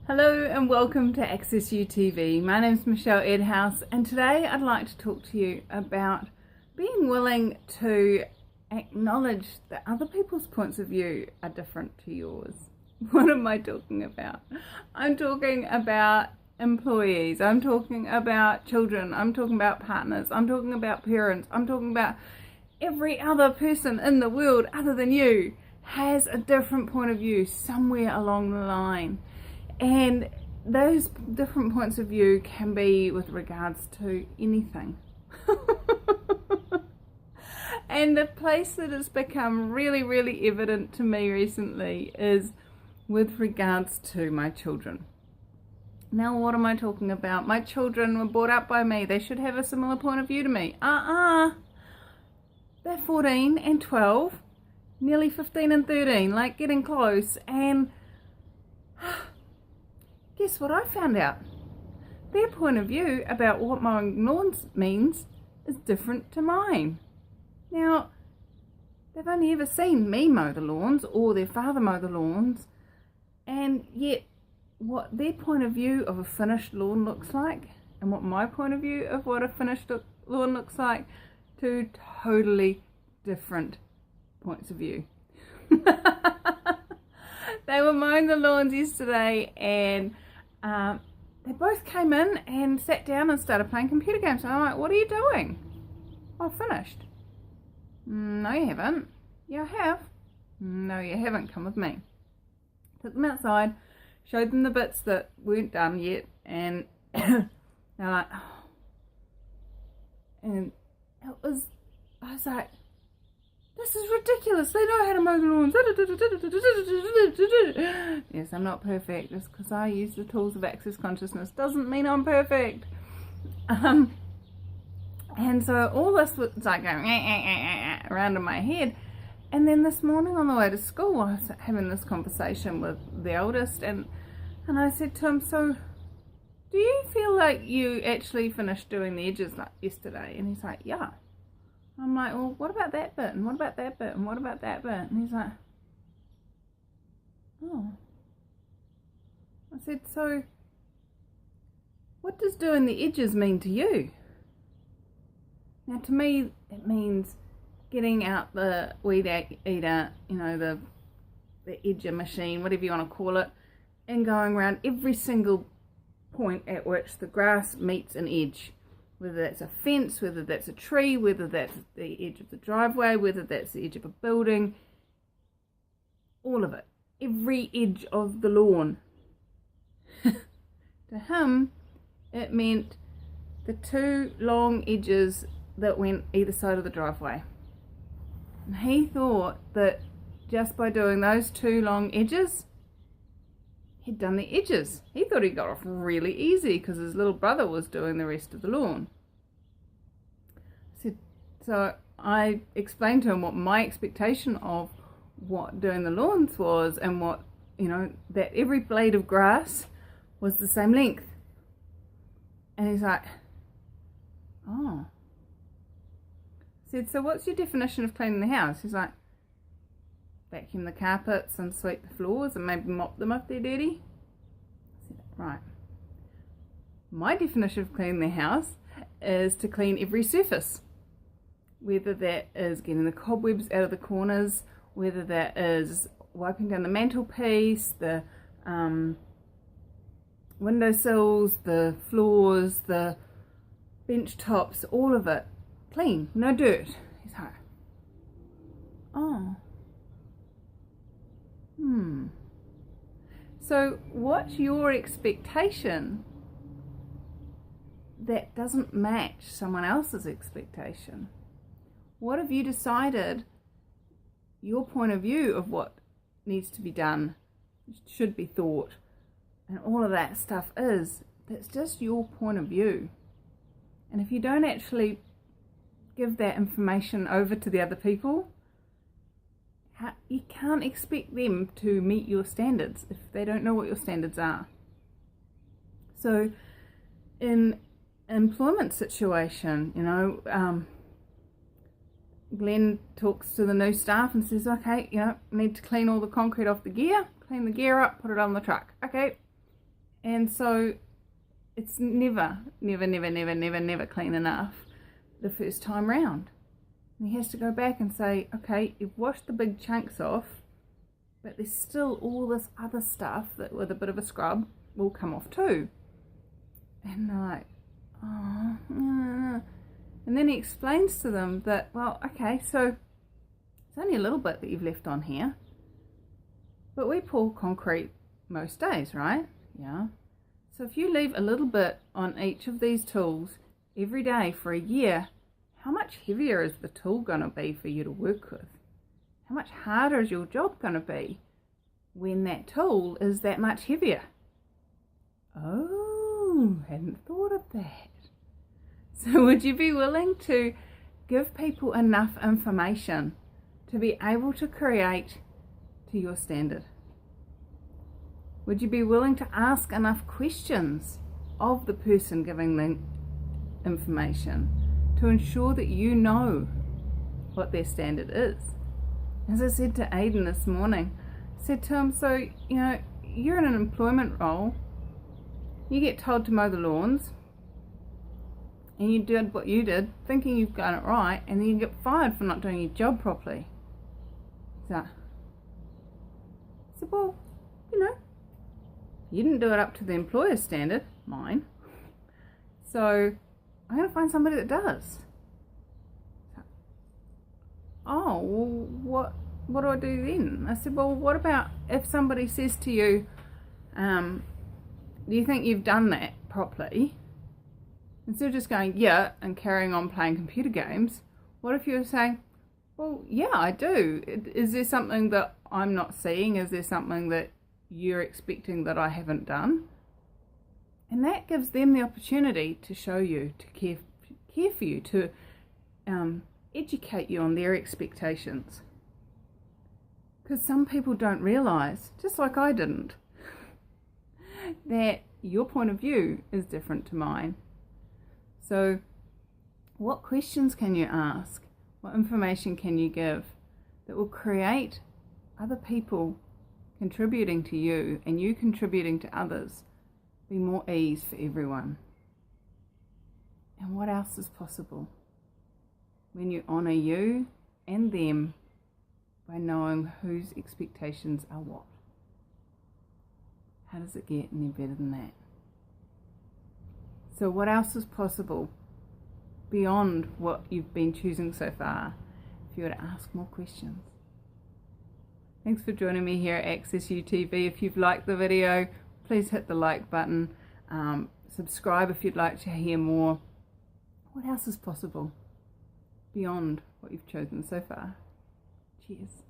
Hello and welcome to Access You TV. My name's Michelle Edhouse and today I'd like to talk to you about being willing to acknowledge that other people's points of view are different to yours. What am I talking about? I'm talking about employees, I'm talking about children, I'm talking about partners, I'm talking about parents, I'm talking about every other person in the world other than you has a different point of view somewhere along the line. And those different points of view can be with regards to anything. And the place that has become really evident to me recently is with regards to my children. Now, what am I talking about? My children were brought up by me. They should have a similar point of view to me. They're 14 and 12, nearly 15 and 13, like getting close, and guess what I found out? Their point of view about what mowing lawns means is different to mine. Now, they've only ever seen me mow the lawns or their father mow the lawns, and yet what their point of view of a finished lawn looks like and what my point of view of what a finished lawn looks like, two totally different points of view. They were mowing the lawns yesterday and they both came in and sat down and started playing computer games. And I'm like, what are you doing? Oh, finished. No, you haven't. Yeah, I have. No, you haven't. Come with me. Took them outside, showed them the bits that weren't done yet, and they're like, oh. And I was like, this is ridiculous. They know how to mow the lawns. Yes, I'm not perfect. Just because I use the tools of access consciousness doesn't mean I'm perfect. And so all this was like going around in my head. And then this morning on the way to school, I was having this conversation with the eldest, and I said to him, so do you feel like you actually finished doing the edges like yesterday? And he's like, yeah. I'm like, well, what about that bit? And what about that bit? And what about that bit? And he's like, oh. I said, so what does doing the edges mean to you? Now, to me, it means getting out the weed eater, you know, the edger machine, whatever you want to call it, and going around every single point at which the grass meets an edge. Whether that's a fence, whether that's a tree, whether that's the edge of the driveway, whether that's the edge of a building, all of it, every edge of the lawn. To him, it meant the two long edges that went either side of the driveway. And he thought that just by doing those two long edges, he'd done the edges. He thought he got off really easy because his little brother was doing the rest of the lawn. So I explained to him what my expectation of what doing the lawns was, and what, you know, that every blade of grass was the same length. And he's like, oh. I said, so what's your definition of cleaning the house? He's like, vacuum the carpets and sweep the floors and maybe mop them if they're dirty. I said, right. My definition of cleaning the house is to clean every surface. Whether that is getting the cobwebs out of the corners, whether that is wiping down the mantelpiece, the windowsills, the floors, the bench tops, all of it clean, no dirt. He's like, oh. So what's your expectation that doesn't match someone else's expectation? What have you decided your point of view of what needs to be done, should be thought, and all of that stuff is? That's just your point of view. And if you don't actually give that information over to the other people, you can't expect them to meet your standards if they don't know what your standards are. So in an employment situation, you know, Glenn talks to the new staff and says, okay, you know, need to clean all the concrete off the gear, clean the gear up, put it on the truck. Okay, And so it's never clean enough the first time round. And he has to go back and say, okay, you've washed the big chunks off, but there's still all this other stuff that with a bit of a scrub will come off too. And they're like, oh, and then he explains to them that, well, okay, so it's only a little bit that you've left on here, but we pour concrete most days, right? Yeah. So if you leave a little bit on each of these tools every day for a year, how much heavier is the tool going to be for you to work with? How much harder is your job going to be when that tool is that much heavier? Oh, hadn't thought of that. So would you be willing to give people enough information to be able to create to your standard? Would you be willing to ask enough questions of the person giving the information to ensure that you know what their standard is? As I said to Aidan this morning, I said to him, so, you're in an employment role, you get told to mow the lawns, and you did what you did, thinking you've done it right, and then you get fired for not doing your job properly. So, I said, well, you didn't do it up to the employer's standard, mine. So, I'm going to find somebody that does. Oh, well, what do I do then? I said, well, what about if somebody says to you, do you think you've done that properly? Instead of just going, yeah, and carrying on playing computer games, what if you were saying, well, yeah, I do. Is there something that I'm not seeing? Is there something that you're expecting that I haven't done? And that gives them the opportunity to show you, to care for you, to educate you on their expectations. Because some people don't realise, just like I didn't, that your point of view is different to mine. So what questions can you ask? What information can you give that will create other people contributing to you and you contributing to others be more ease for everyone? And what else is possible when you honour you and them by knowing whose expectations are what? How does it get any better than that? So what else is possible beyond what you've been choosing so far if you were to ask more questions? Thanks for joining me here at Access UTV. If you've liked the video, please hit the like button. Subscribe if you'd like to hear more. What else is possible beyond what you've chosen so far? Cheers.